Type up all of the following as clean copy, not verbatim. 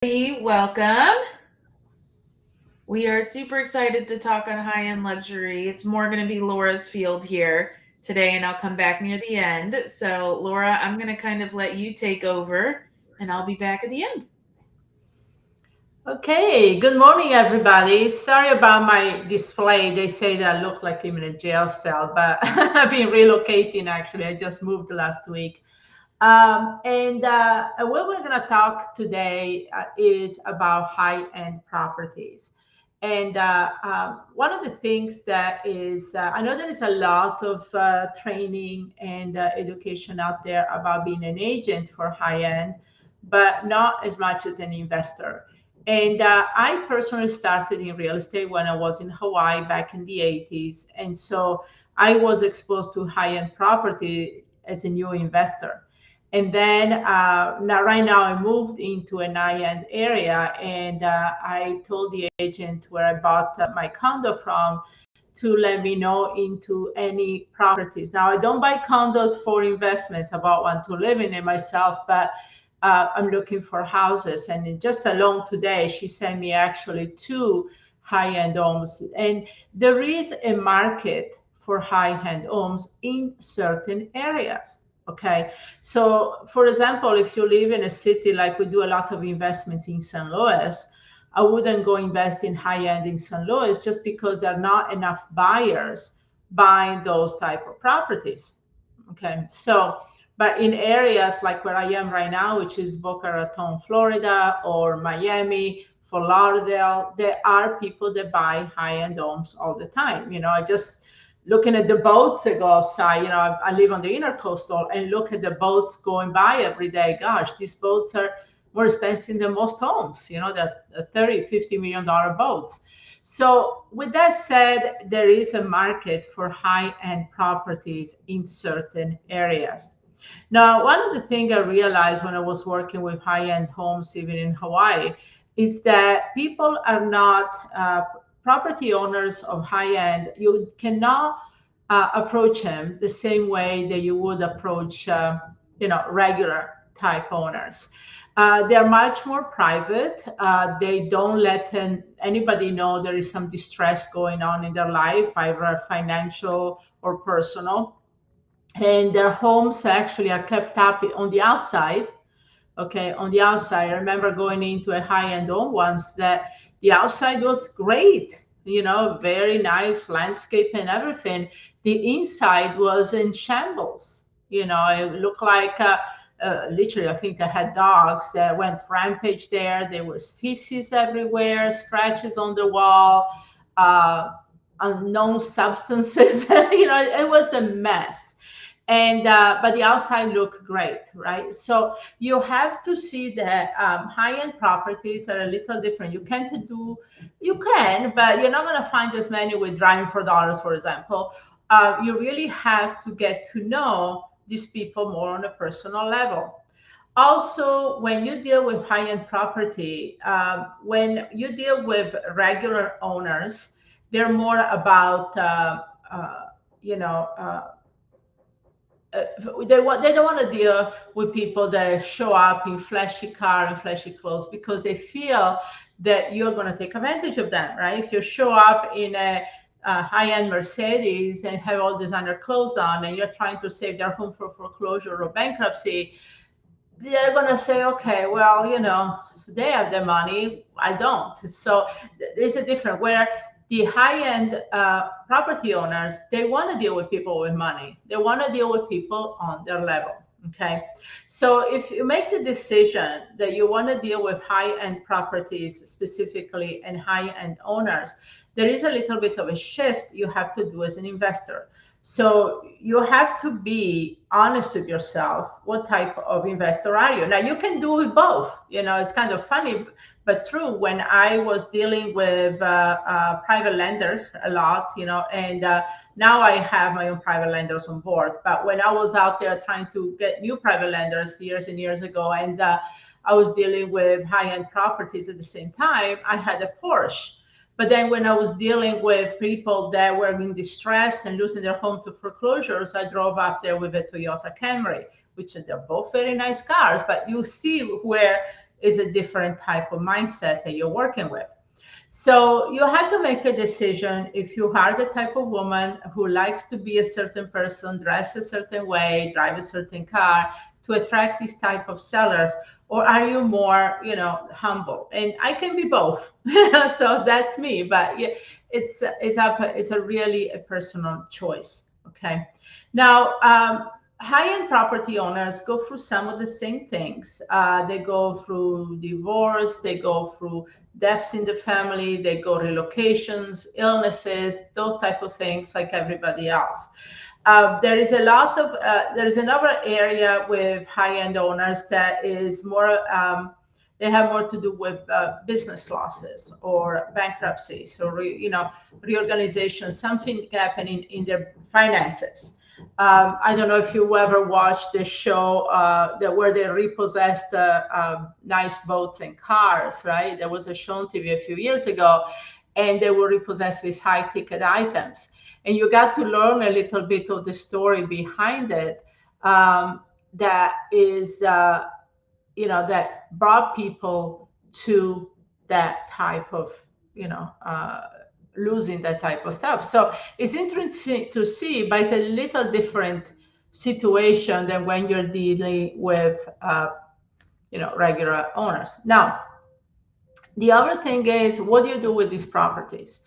Welcome. We are super excited to talk on high end luxury. It's more going to be Laura's field here today, and I'll come back near the end. So, Laura, I'm going to kind of let you take over, and I'll be back at the end. Okay, good morning, everybody. Sorry about my display. They say that I look like I'm in a jail cell, but I've been relocating actually. I just moved last week. And what we're going to talk today is about high end properties. And one of the things that is, I know there is a lot of training and education out there about being an agent for high end, but not as much as an investor. And I personally started in real estate when I was in Hawaii back in the 80s. And so I was exposed to high end property as a new investor. And then right now I moved into an high-end area, and I told the agent where I bought my condo from to let me know into any properties. Now I don't buy condos for investments. I bought one to live in it myself, but I'm looking for houses. And just alone today, she sent me actually two high-end homes, and there is a market for high-end homes in certain areas. Okay, so for example, if you live in a city like we do a lot of investment in St. Louis, I wouldn't go invest in high end in St. Louis just because there are not enough buyers buying those type of properties. Okay, so but in areas like where I am right now, which is Boca Raton, Florida, or Miami, Fort Lauderdale, there are people that buy high end homes all the time. I just looking at the boats that go outside. I live on the intercoastal and look at the boats going by every day. Gosh, these boats are more expensive than most homes. The 30, $50 million boats. So with that said, there is a market for high-end properties in certain areas. Now, one of the things I realized when I was working with high-end homes, even in Hawaii, is that people are not property owners of high-end. You cannot approach them the same way that you would approach, regular type owners. They're much more private. They don't let anybody know there is some distress going on in their life, either financial or personal. And their homes actually are kept up on the outside. Okay, on the outside, I remember going into a high-end home once that the outside was great, very nice landscape and everything. The inside was in shambles. It looked like literally, I think I had dogs that went rampage there. There was feces everywhere, scratches on the wall, uh, unknown substances. It was a mess. And but the outside looked great, right? So you have to see that high-end properties are a little different. You can, but you're not going to find as many with driving for dollars, for example. You really have to get to know these people more on a personal level. Also, when you deal with high-end property, when you deal with regular owners, they're more about you know. They don't want to deal with people that show up in flashy car and flashy clothes because they feel that you're going to take advantage of them, right? If you show up in a high-end Mercedes and have all designer clothes on and you're trying to save their home for foreclosure or bankruptcy, they're going to say, okay, well, they have the money, I don't. So there's a different where the high-end property owners, they want to deal with people with money. They want to deal with people on their level. Okay, so if you make the decision that you want to deal with high-end properties specifically and high-end owners, there is a little bit of a shift you have to do as an investor. So you have to be honest with yourself. What type of investor are you? Now you can do it both. It's kind of funny, but true. When I was dealing with private lenders a lot, and now I have my own private lenders on board. But when I was out there trying to get new private lenders years and years ago, and I was dealing with high-end properties at the same time, I had a Porsche. But then when I was dealing with people that were in distress and losing their home to foreclosures, I drove up there with a Toyota Camry, which they're both very nice cars. But you see where is a different type of mindset that you're working with. So you have to make a decision if you are the type of woman who likes to be a certain person, dress a certain way, drive a certain car to attract these type of sellers, or are you more, humble? And I can be both. So that's me. But yeah, it's a really a personal choice. Okay. Now, high-end property owners go through some of the same things. They go through divorce, they go through deaths in the family, they go relocations, illnesses, those type of things like everybody else. There is another area with high-end owners that is more, they have more to do with business losses or bankruptcies or reorganization, something happening in their finances. I don't know if you ever watched the show that where they repossessed nice boats and cars, right? There was a show on TV a few years ago, and they were repossessed with high ticket items. And you got to learn a little bit of the story behind it. That is, that brought people to that type of, losing that type of stuff. So it's interesting to see, but it's a little different situation than when you're dealing with, regular owners. Now, the other thing is, what do you do with these properties?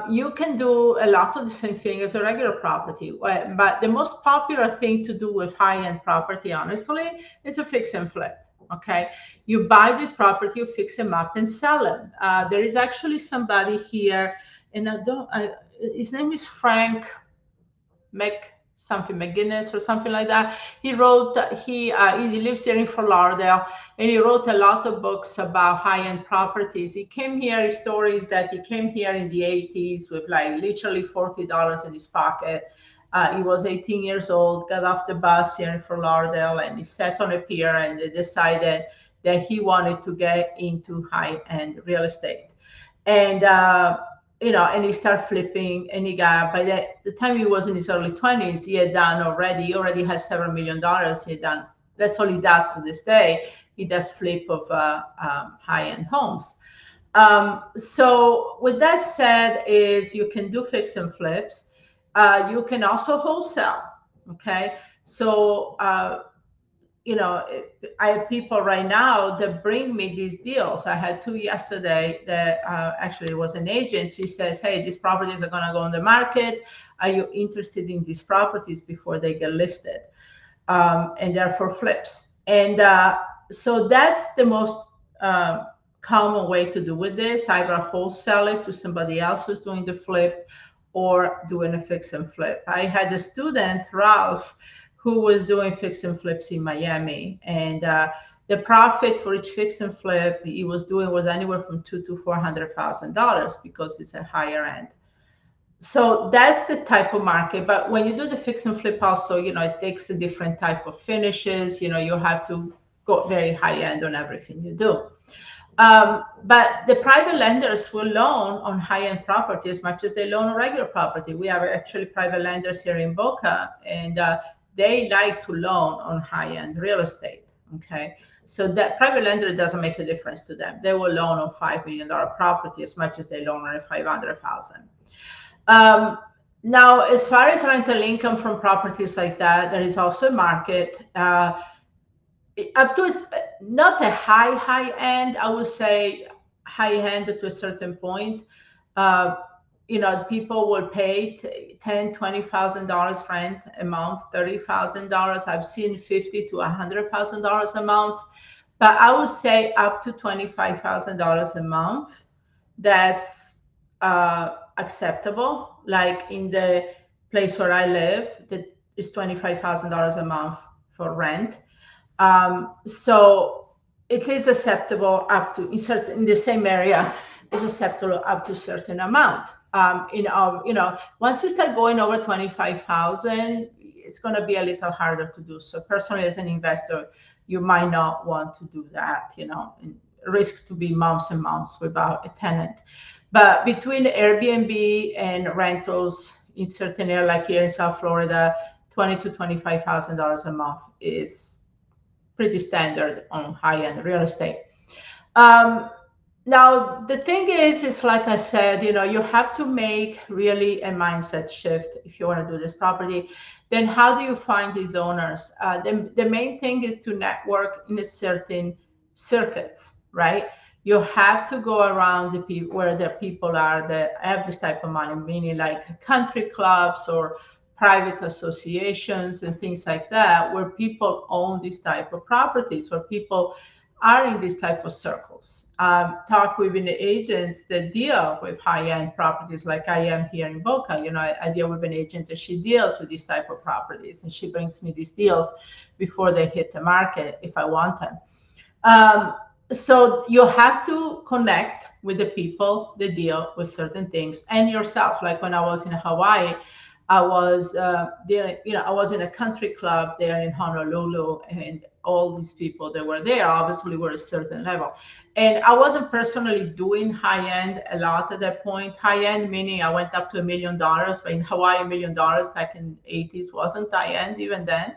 You can do a lot of the same thing as a regular property, but the most popular thing to do with high-end property, honestly, is a fix and flip. Okay, you buy this property, you fix them up, and sell them. There is actually somebody here, and his name is Frank Mc something McGinnis or something like that. He wrote he lives here in Fort Lauderdale, and he wrote a lot of books about high-end properties. He came here. His story is that he came here in the 80s with like literally $40 in his pocket. He was 18 years old, got off the bus here in Fort Lauderdale, and he sat on a pier and decided that he wanted to get into high-end real estate. And and he started flipping, and he got, by the time he was in his early 20s, he already has several $1 million. He had done, that's all he does to this day. He does flip of high-end homes. So with that said, is you can do fix and flips. You can also wholesale. Okay. So I have people right now that bring me these deals. I had two yesterday that actually was an agent. She says, hey, these properties are going to go on the market. Are you interested in these properties before they get listed? And they're for flips. And so that's the most common way to do with this. Either wholesale it to somebody else who's doing the flip or doing a fix and flip. I had a student, Ralph, who was doing fix and flips in Miami. And the profit for each fix and flip he was doing was anywhere from $200,000 to $400,000 because it's a higher end. So that's the type of market. But when you do the fix and flip also, it takes a different type of finishes. You have to go very high end on everything you do. But the private lenders will loan on high-end property as much as they loan on regular property. We have actually private lenders here in Boca, and they like to loan on high-end real estate. Okay, so that private lender doesn't make a difference to them. They will loan on $5 million property as much as they loan on a 500,000. Now, as far as rental income from properties like that, there is also a market. Up to not a high end, I would say high end to a certain point. People will pay $10,000, $20,000 rent a month, $30,000. I've seen $50,000 to $100,000 a month, but I would say up to $25,000 a month. That's acceptable. Like in the place where I live, that is $25,000 a month for rent. So it is acceptable up to in the same area is acceptable up to a certain amount. Once you start going over 25,000, it's going to be a little harder to do. So personally, as an investor, you might not want to do that. And risk to be months and months without a tenant. But between Airbnb and rentals in certain areas, like here in South Florida, $20,000 to $25,000 a month is pretty standard on high-end real estate. Um, Now, the thing is like I said, you have to make really a mindset shift if you want to do this property. Then how do you find these owners? The main thing is to network in a certain circuits, right? You have to go around the people where the people are that have this type of money, meaning like country clubs or private associations and things like that, where people own these type of properties, where people are in these type of circles. Talk with the agents that deal with high-end properties, like I am here in Boca. I deal with an agent that she deals with these type of properties, and she brings me these deals before they hit the market if I want them. Um, so you have to connect with the people that deal with certain things and yourself. Like when I was in Hawaii, I was there. I was in a country club there in Honolulu, and all these people that were there obviously were a certain level. And I wasn't personally doing high end a lot at that point. High end meaning I went up to $1 million, but in Hawaii, $1 million back in the 80s wasn't high end even then.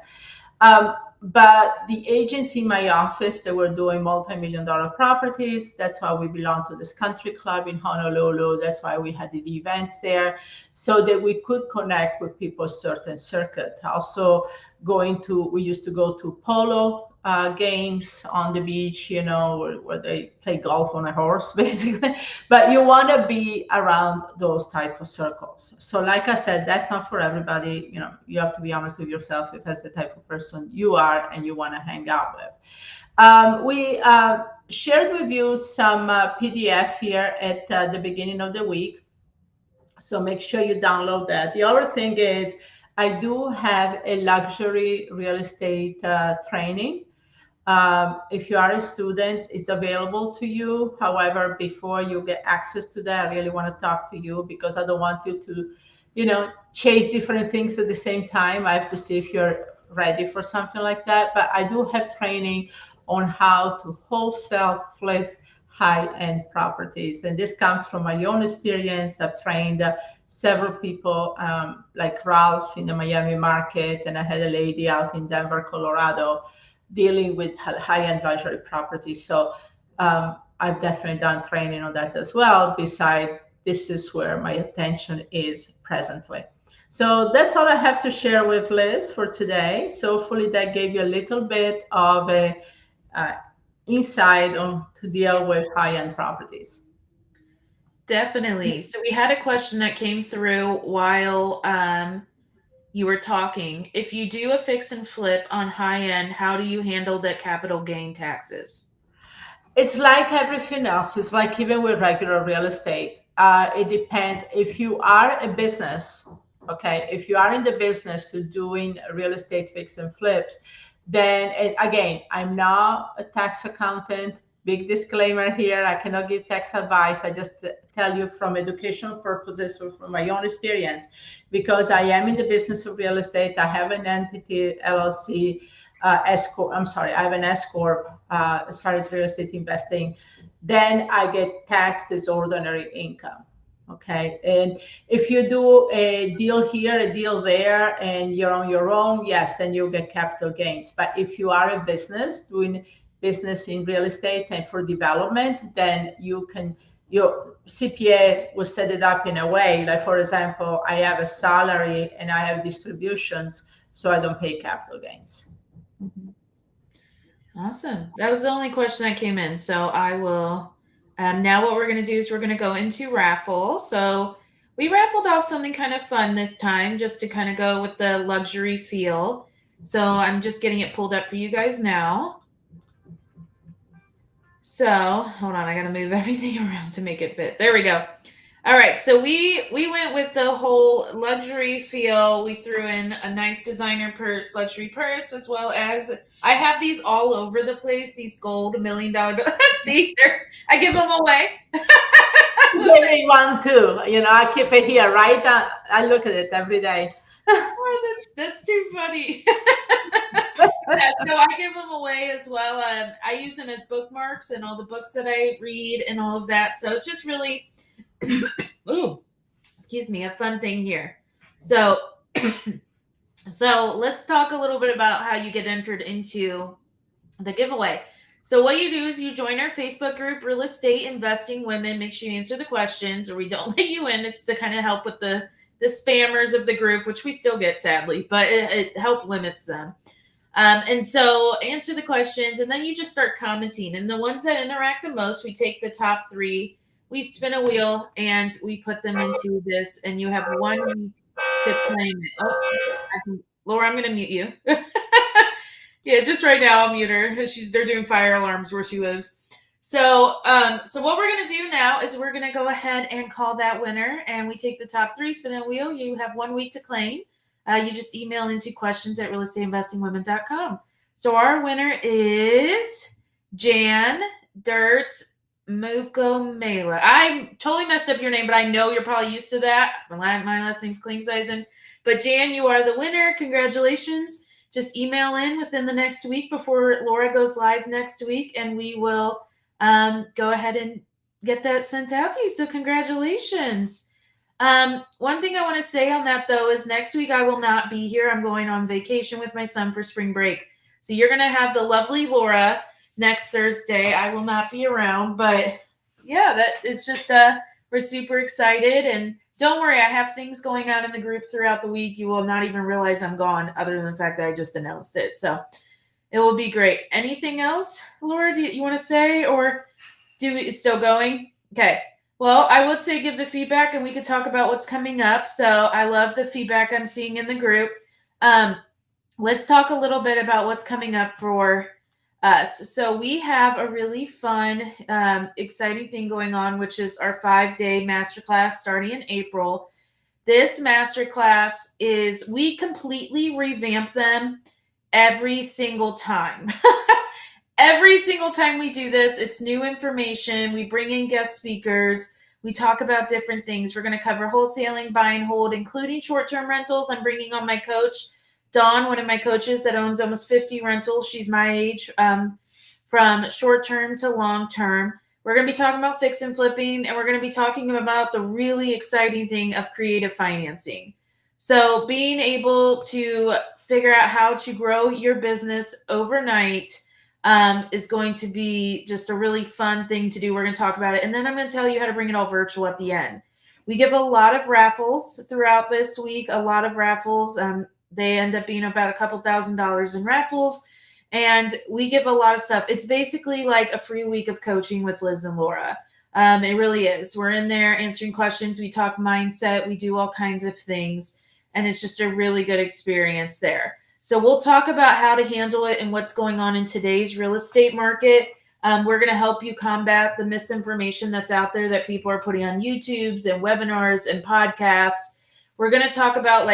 But the agents in my office, they were doing multi-million dollar properties. That's why we belong to this country club in Honolulu. That's why we had the events there, so that we could connect with people's certain circuit. Also, we used to go to polo games on the beach, where they play golf on a horse, basically. But you want to be around those type of circles. So like I said, that's not for everybody. You have to be honest with yourself if that's the type of person you are and you want to hang out with. We shared with you some PDF here at the beginning of the week, so make sure you download that. The other thing is I do have a luxury real estate training. If you are a student, it's available to you. However, before you get access to that, I really want to talk to you, because I don't want you to, chase different things at the same time. I have to see if you're ready for something like that. But I do have training on how to wholesale flip high-end properties. And this comes from my own experience. I've trained several people, like Ralph in the Miami market, and I had a lady out in Denver, Colorado, dealing with high-end luxury properties. So I've definitely done training on that as well. Besides, this is where my attention is presently. So that's all I have to share with Liz for today. So hopefully that gave you a little bit of a uh, insight on to deal with high-end properties. Definitely. So we had a question that came through while you were talking. If you do a fix and flip on high end, how do you handle the capital gain taxes? It's like everything else. It's like even with regular real estate. It depends. If you are a business, okay, if you are in the business to doing real estate fix and flips, then and again, I'm not a tax accountant. Big disclaimer here: I cannot give tax advice. I just tell you from educational purposes or from my own experience, because I am in the business of real estate. I have an entity LLC, S corp. I'm sorry, I have an S corp as far as real estate investing. Then I get taxed as ordinary income. Okay, and if you do a deal here, a deal there, and you're on your own, yes, then you'll get capital gains. But if you are a business doing business in real estate and for development, then your CPA will set it up in a way, like for example, I have a salary and I have distributions, so I don't pay capital gains. Mhm. Awesome. That was the only question that came in. So I will. Now, what we're going to do is we're going to go into raffle. So we raffled off something kind of fun this time just to kind of go with the luxury feel. So I'm just getting it pulled up for you guys now. So hold on, I got to move everything around to make it fit. There we go. All right, so we went with the whole luxury feel. We threw in a nice designer purse, luxury purse, as well as I have these all over the place. These gold $1 million. See, I give them away. Give me one too. I keep it here, right? I look at it every day. Oh, that's too funny. Yeah, so I give them away as well. I use them as bookmarks and all the books that I read and all of that. So it's just really, ooh, excuse me, a fun thing here. So So let's talk a little bit about how you get entered into the giveaway. So what you do is you join our Facebook group, Real Estate Investing Women. Make sure you answer the questions, or we don't let you in. It's to kind of help with the spammers of the group, which we still get sadly, but it help limits them. And so answer the questions, and then you just start commenting. And the ones that interact the most, we take the top three, we spin a wheel, and we put them into this. And you have 1 week to claim it. Oh, Laura, I'm going to mute you. Yeah, just right now I'll mute her. They're doing fire alarms where she lives. So what we're gonna do now is we're gonna go ahead and call that winner, and we take the top three, spin a wheel. You have 1 week to claim. You just email into questions@realestateinvestingwomen.com. So our winner is Jan Dirts Mukomela. I totally messed up your name, but I know you're probably used to that. My last name's Klingseisen. But Jan, you are the winner. Congratulations. Just email in within the next week before Laura goes live next week, and we will go ahead and get that sent out to you. So congratulations. One thing I want to say on that though is next week I will not be here. I'm going on vacation with my son for spring break. So you're going to have the lovely Laura next Thursday. I will not be around, but yeah, that it's just we're super excited, and don't worry, I have things going on in the group throughout the week. You will not even realize I'm gone other than the fact that I just announced it. So it will be great. Anything else, Laura, do you want to say, or it's still going? Okay. Well, I would say give the feedback and we could talk about what's coming up. So I love the feedback I'm seeing in the group. Let's talk a little bit about what's coming up for us. So we have a really fun, exciting thing going on, which is our 5-day masterclass starting in April. This masterclass we completely revamp them every single time. Every single time we do this, it's new information. We bring in guest speakers. We talk about different things. We're going to cover wholesaling, buy and hold, including short-term rentals. I'm bringing on my coach, Dawn, one of my coaches that owns almost 50 rentals. She's my age, from short-term to long-term. We're going to be talking about fix and flipping, and we're going to be talking about the really exciting thing of creative financing. So being able to figure out how to grow your business overnight is going to be just a really fun thing to do. We're going to talk about it. And then I'm going to tell you how to bring it all virtual at the end. We give a lot of raffles throughout this week, a lot of raffles. They end up being about a couple $1,000s in raffles. And we give a lot of stuff. It's basically like a free week of coaching with Liz and Laura. It really is. We're in there answering questions. We talk mindset. We do all kinds of things. And it's just a really good experience there. So we'll talk about how to handle it and what's going on in today's real estate market. We're going to help you combat the misinformation that's out there that people are putting on YouTubes and webinars and podcasts. We're going to talk about,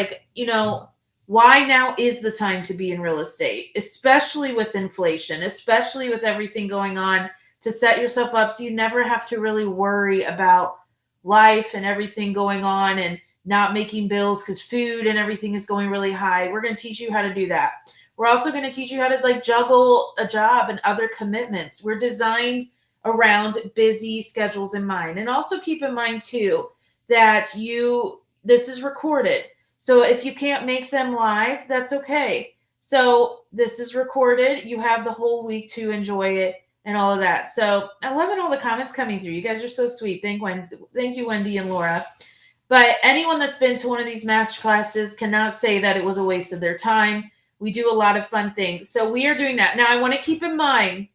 why now is the time to be in real estate, especially with inflation, especially with everything going on, to set yourself up so you never have to really worry about life and everything going on and not making bills because food and everything is going really high. We're going to teach you how to do that. We're also going to teach you how to juggle a job and other commitments. We're designed around busy schedules in mind. And also keep in mind too that this is recorded. So if you can't make them live, that's okay. So this is recorded. You have the whole week to enjoy it and all of that. So I love all the comments coming through. You guys are so sweet. Thank you, Wendy and Laura. But anyone that's been to one of these master classes cannot say that it was a waste of their time. We do a lot of fun things. So we are doing that. Now, I want to keep in mind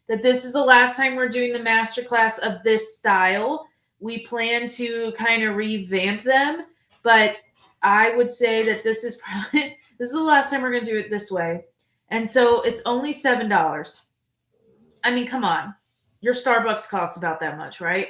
that this is the last time we're doing the master class of this style. We plan to kind of revamp them, but I would say that this is the last time we're going to do it this way. And so it's only $7. I mean, come on. Your Starbucks costs about that much, right?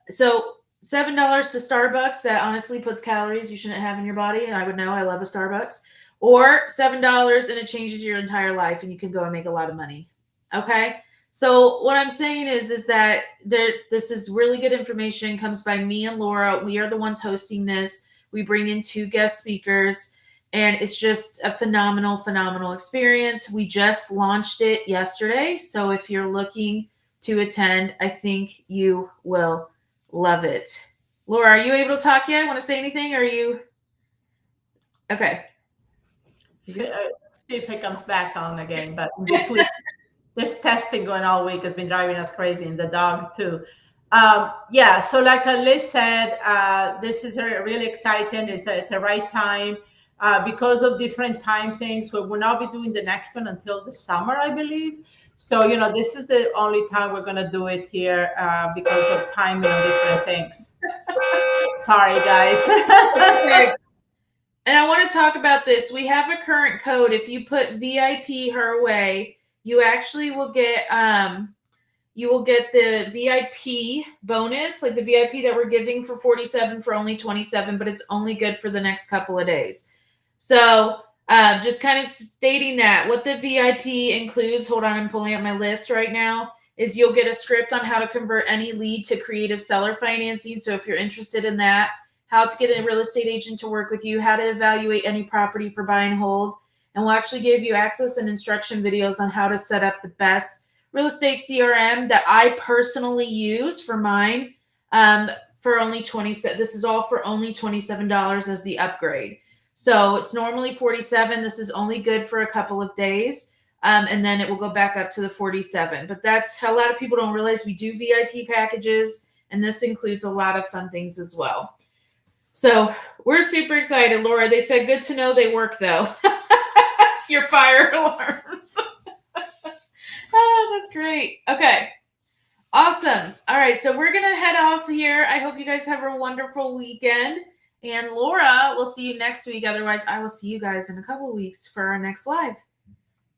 So $7 to Starbucks, that honestly puts calories you shouldn't have in your body. And I would know, I love a Starbucks. Or $7 and it changes your entire life and you can go and make a lot of money. Okay. So what I'm saying is that this is really good information, comes by me and Laura. We are the ones hosting this. We bring in 2 guest speakers and it's just a phenomenal, phenomenal experience. We just launched it yesterday. So if you're looking to attend, I think you will love it. Laura, are you able to talk yet? Want to say anything? Or are you okay? See if it comes back on again, but hopefully there's testing going all week. It's been driving us crazy, and the dog too. Yeah, so like Liz said, this is really exciting. It's at the right time because of different time things. We will not be doing the next one until the summer, I believe. So, this is the only time we're going to do it here because of timing and different things. Sorry, guys. Okay. And I want to talk about this. We have a current code. If you put VIP her way, you actually will get the VIP bonus, like the VIP that we're giving for 47 for only 27, but it's only good for the next couple of days. So just kind of stating that what the VIP includes, hold on, I'm pulling up my list right now, is you'll get a script on how to convert any lead to creative seller financing. So if you're interested in that, how to get a real estate agent to work with you, how to evaluate any property for buy and hold. And we'll actually give you access and instruction videos on how to set up the best real estate CRM that I personally use for mine for only $27. This is all for only $27 as the upgrade. So it's normally 47. This is only good for a couple of days. And then it will go back up to the 47. But that's how a lot of people don't realize we do VIP packages. And this includes a lot of fun things as well. So we're super excited, Laura. They said, good to know they work, though. Your fire alarms. Oh, that's great. Okay. Awesome. All right. So we're going to head off here. I hope you guys have a wonderful weekend. And Laura, we'll see you next week. Otherwise, I will see you guys in a couple of weeks for our next live.